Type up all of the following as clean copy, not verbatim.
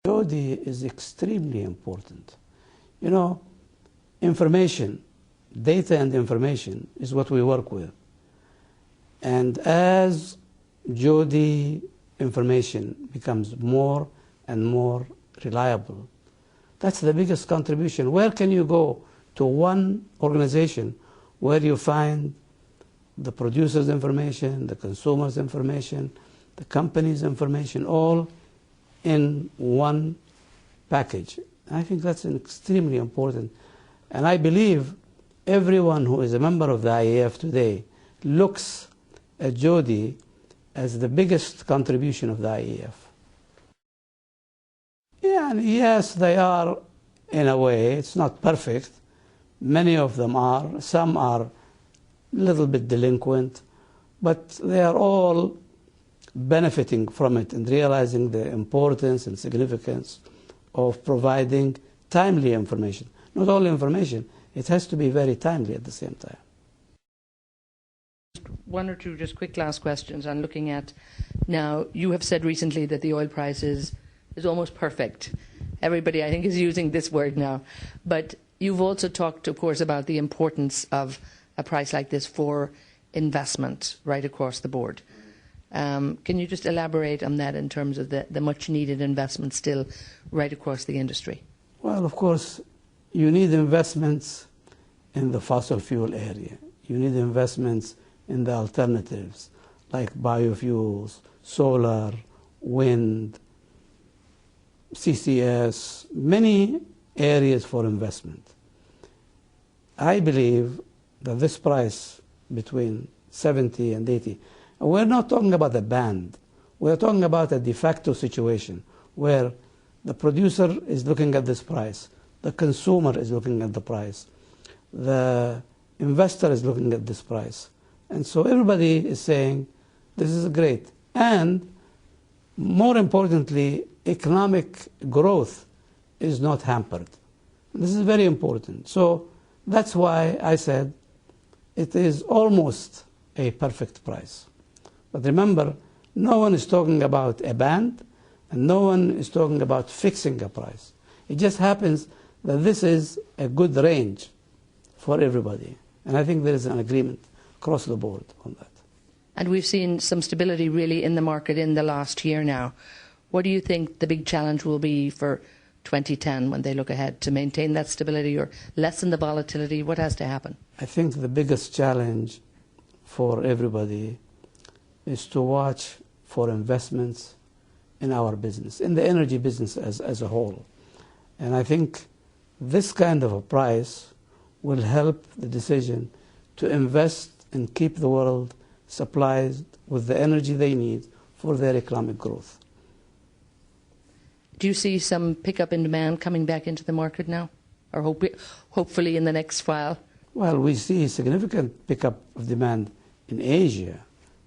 JODI is extremely important. You know, information, data and information is what we work with. And as JODI information becomes more and more reliable, that's the biggest contribution. Where can you go to one organization where you find the producer's information, the consumer's information, the company's information, all in one package? I think that's extremely important. And I believe everyone who is a member of the IEF today looks at JODI as the biggest contribution of the IEF. Yeah, and yes, they are, in a way. It's not perfect. Many of them are. Some are a little bit delinquent. But they are all benefiting from it and realizing the importance and significance of providing timely information. Not only information, it has to be very timely at the same time. One or two just quick last questions on looking at now. You have said recently that the oil price is almost perfect. Everybody, I think, is using this word now. But you've also talked, of course, about the importance of a price like this for investment right across the board. Can you just elaborate on that in terms of the much-needed investment still right across the industry? Well, of course, you need investments in the fossil fuel area. You need investments in the alternatives, like biofuels, solar, wind, CCS, many areas for investment. I believe that this price between 70 and 80, and we're not talking about a band. We're talking about a de facto situation where the producer is looking at this price, the consumer is looking at the price, the investor is looking at this price. And so everybody is saying, this is great. And more importantly, economic growth is not hampered. This is very important. So that's why I said it is almost a perfect price. But remember, no one is talking about a band, and no one is talking about fixing a price. It just happens that this is a good range for everybody. And I think there is an agreement across the board on that. And we've seen some stability really in the market in the last year now. What do you think the big challenge will be for 2010 when they look ahead to maintain that stability or lessen the volatility? What has to happen? I think the biggest challenge for everybody is to watch for investments in our business, in the energy business as a whole. And I think this kind of a price will help the decision to invest and keep the world supplied with the energy they need for their economic growth. Do you see some pickup in demand coming back into the market now, or hopefully in the next while? Well, we see significant pickup of demand in Asia.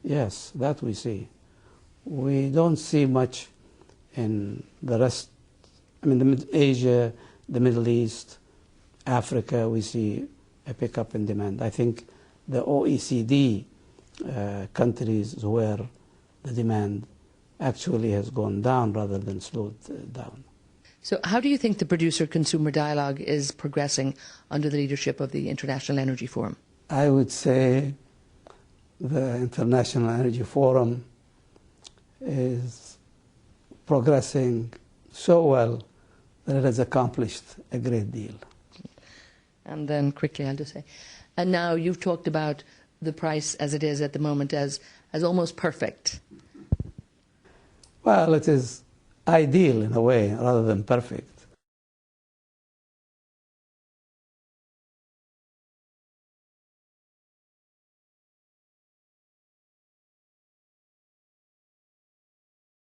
Yes, that we see. We don't see much in the rest. I mean, Asia, the Middle East, Africa, we see a pickup in demand. I think the OECD countries is where the demand actually has gone down rather than slowed down. So how do you think the producer-consumer dialogue is progressing under the leadership of the International Energy Forum? I would say the International Energy Forum is progressing so well that it has accomplished a great deal. And then quickly I'll just say, and now you've talked about the price as it is at the moment as almost perfect. Well, it is ideal in a way rather than perfect.